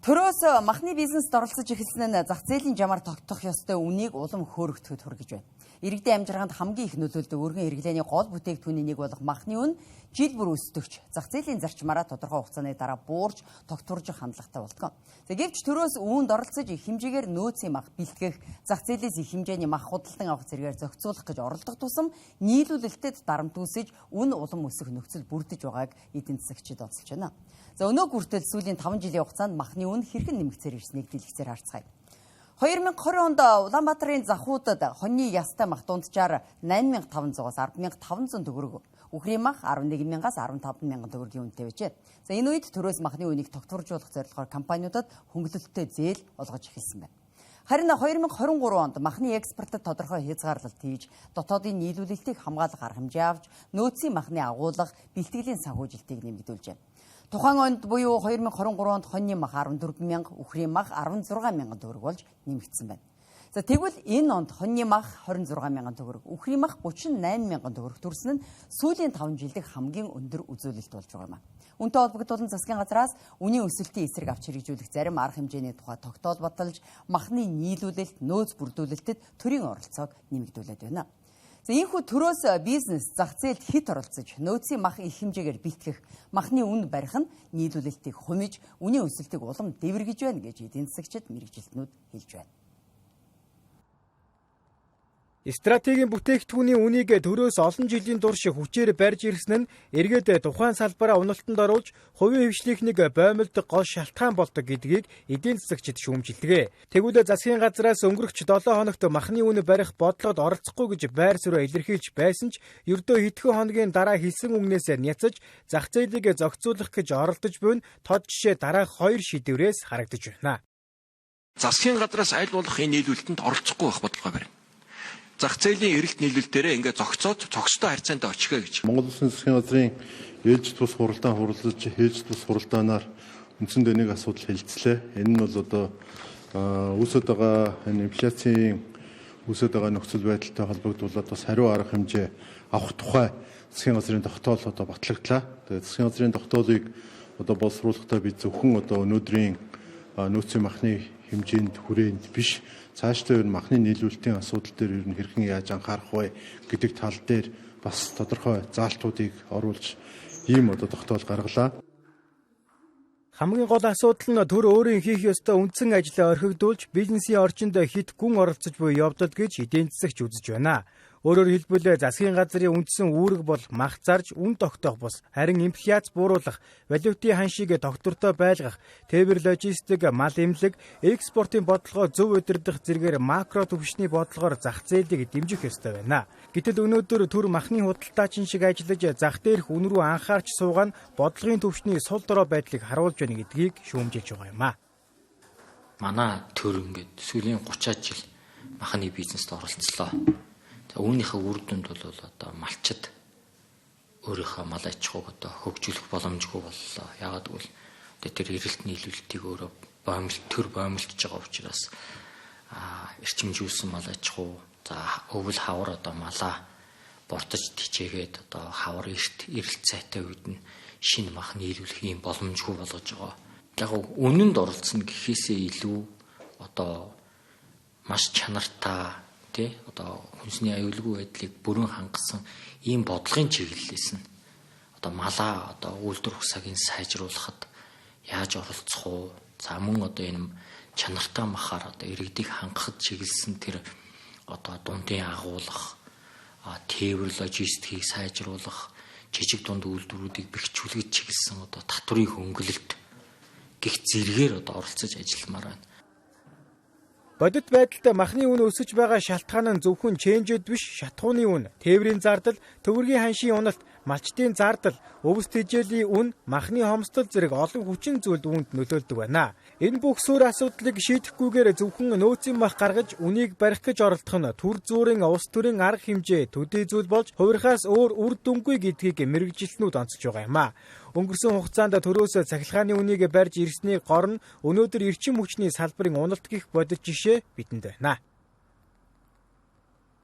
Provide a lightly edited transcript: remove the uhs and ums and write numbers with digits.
Төрөөс махны бизнест оролцож эхэлсэн нь зах зээлийн жамаар тогтох ёстой үнийг улам хөөрөгдөхөд хүргэж байна. Иргэдийн амжиргаанд хамгийн их нөлөөлдөг өргөн хэрэглээний гол бүтээгдэхүүний нэг болох махны үн жил бүр өсдөгч зах зээлийн зарчмаараа тодорхой хугацааны дараа буурж тогтворж хандлагатай болдог. Гэвч төрөөс үүнд оролцож их хэмжээгээр нөөцийн мах бэлтгэх, зах зээлээс их хэмжээний мах худалдан авах зэрэгээр зохицуулах гэж оролдох тусам нийлүүлэлтэд дарамт үүсэж үн улам өсөх нөхцөл бүрдэж байгааг эдийн засагчид онцолж байна. Өнөө хүртэл сүүлийн 5 жилийн хугацаанд махны үн хэрхэн нэмэгцээр ирснийг дэлгэцээр харцгаая. 2020 онд Улаанбаатарын захуудад хоньны ястай мах дунджаар 8500-аас 10500 төгрөг, үхрийн мах 11000-аас 15000 төгрөгийн үнэтэй байжээ. Энэ үед төрөөс махны үнийг тогтворжуулах зорилгоор компаниудад хөнгөлөлттэй зээл олгож эхэлсэн байна. Харин 2023 онд махны экспортод тодорхой хязгаарлалт хийж, дотоодын нийлүүлэлтийг хамгаалах арга хэмжээ авч, нөөцийн махны агуулга, бэлтгэлийн санхүүжилтийг нэмэгдүүлжээ. Тухайн онд буюу 2023 онд хоньны мах 14000, үхрийн мах 16000 төгрөг болж нэмэгдсэн байна. Тэгвэл энэ онд хоньны мах 26000 төгрөг, үхрийн мах 38000 төгрөг төрсөн нь сүүлийн 5 жилдээ хамгийн өндөр үзүүлэлт болж байгаа юм. Үүнтэй холбогдуулан засгийн газраас үнийн өсөлтийн эсрэг авч хэрэгжүүлэх зарим арга хэмжээний тухай тогтоол баталж, махны нийлүүлэлт, нөөц бүрдүүлэлтэд төрийн оролцоог нэмэгдүүлээд байна. Ийхүү төрөөс бизнес зах зээлд хит оролцож, нөөцийн мах их хэмжээгээр бэлтгэх, махны үн барих нь нийлүүлэлтийг хумиж, үнийн өсөлтийг улам дэвэргэж байна гэж эдийн засагчид мэргэжилтнүүд хэлж байна. Стратегийн бүтээгдэхүүний үнийг төрөөс олон жилийн турш хүчээр барьж ирсэн нь эргээд тухайн салбараа уналтанд оруулж, хувийн хвшлийнхнийг боомлд гол шалтгаан болдог гэдгийг эдийн засагчид шүүмжилдэг. Тэгвэл засгийн газраас өнгөрөх 7 хоногт махны үн барих бодлогод оролцохгүй гэж байр суурь илэрхийлж байсан ч ердөө хэдхэн хоногийн дараа хэлсэн үгнээс няцаж зах зээлийг зохицуулах гэж оролдож буй нь тод жишээ дараах 2 шийдвэрээс харагдаж байна. Засгийн газраас аль болох энэ нийлүүлэлтэнд оролцохгүй байх бодлогоо барина. Зах зээлийн эрэлт нийлүүлэлтээрээ ингээд зогцоод цогцтой харьцаанд очихё гэж. Монгол Улсын засгийн газрын ээлж тус хуралдаан хурлаж, ээлж тус хуралдаанаар үндсэндээ нэг асуудал хэлцлээ. Энэ нь бол одоо үүсэж байгаа инфляцийн үүсэж байгаа нөхцөл байдалтай холбогдуулаад бас хариу арга хэмжээ авах тухай засгийн газрын тогтоол одоо батлагдлаа. Тэгээд засгийн газрын тогтоолыг одоо боловсруулахдаа бид зөвхөн одоо өнөөдрийн нөөцийн махны хэмжээнд хүрээнд биш, цаашдаа ер нь махны нийлүүлэлтийн асуудал дээр ер нь хэрхэн яаж анхаарах вэ гэдэг тал дээр бас тодорхой заалтуудыг оруулж ийм одоо тогтоол гаргалаа. Хамгийн гол асуудал нь төр өөрийн хийх ёстой үндсэн ажлаа орхигдуулж, бизнесийн орчинд хит гүн оролцож буй явдал гэж эдийн засагч үзэж байна. Өөрөөр хэлбэл засгийн газрын үндсэн үүрэг бол мах зарж үн тогтоох бус, харин инфляц бууруулах, валютын ханшийг тогтвортой байлгах, тээвэр логистик, мал эмнэлэг, экспортын бодлогоо зөв удирдах зэргээр макро түвшний бодлогоор зах зээлийг дэмжих ёстой байна. Гэтэл өнөөдөр төр махны худалдаачин шиг ажиллаж зах дээрх үн рүү анхаарч суугаа нь бодлогын түвшний сул дорой байдлыг харуулж байна гэдгийг шүүмжилж байгаа юм а. Манай төр ингээд сүүлийн 30 жил махны бизнест оролцлоо. Үүнийхээ үр дүнд бол одоо малчид өөрийнхөө мал аж ахуйг одоо хөгжүүлэх боломжгүй боллоо. Яагаад гэвэл одоо тэр эрэлт нийлүүлэлтийг өөрөө төр боомлж байгаа учраас эрчимжүүлсэн мал аж ахуй, за өвөл хавар одоо малаа бортож тичээгээд одоо хавар эрэлт сайтай үед нь шинэ мах нийлүүлэх юм боломжгүй болгож байгаа. Яг үнэнд оролцсон гэхээсээ илүү одоо маш чанартай одоо хүнсний аюулгүй байдлыг бүрэн хангасан ийм бодлогын чиглэлээс нь одоо малаа одоо үйлдвэр хусаагийн сайжруулахад яаж оролцох уу? За мөн одоо энэ чанартай махаар одоо иргэдийг хангахад чиглэсэн тэр одоо дундын агуулга, тээвэр логистикийг сайжруулах, жижиг дунд үйлдвэрүүдийг бэхжүүлэхэд чиглэсэн одоо татврын хөнгөлөлт гих зэргээр одоо оролцож ажилламаар байна. Бодит байдалтай махны үн өсөж байгаа шалтгаан нь зөвхөн чэнжэд биш, шатхууны үн, тээврийн зардал, төвөргийн ханшийн уналт, малчтын зардал, өвс тэжээлийн үн, махны хомсдол зэрэг олон хүчин зүйлд үүнд нөлөөлдөг байна. Энэ бүх суурь асуудлыг шийдэхгүйгээр зөвхөн нөөцийн мах гаргаж үнийг барих гэж оролдох нь төр зүрийн улс төрийн арга хэмжээ төдий зүйл болж хувирхаас өөр үр дүнгүй гэдгийг мэргэжилтнүүд онцолж байгаа юм а. Өнгөрсөн хугацаанд төрөөс цахилгааны үнийг барьж ирсний гор нь өнөөдөр эрчим хүчний салбарын уналт гих бодит жишээ бидэнд байна.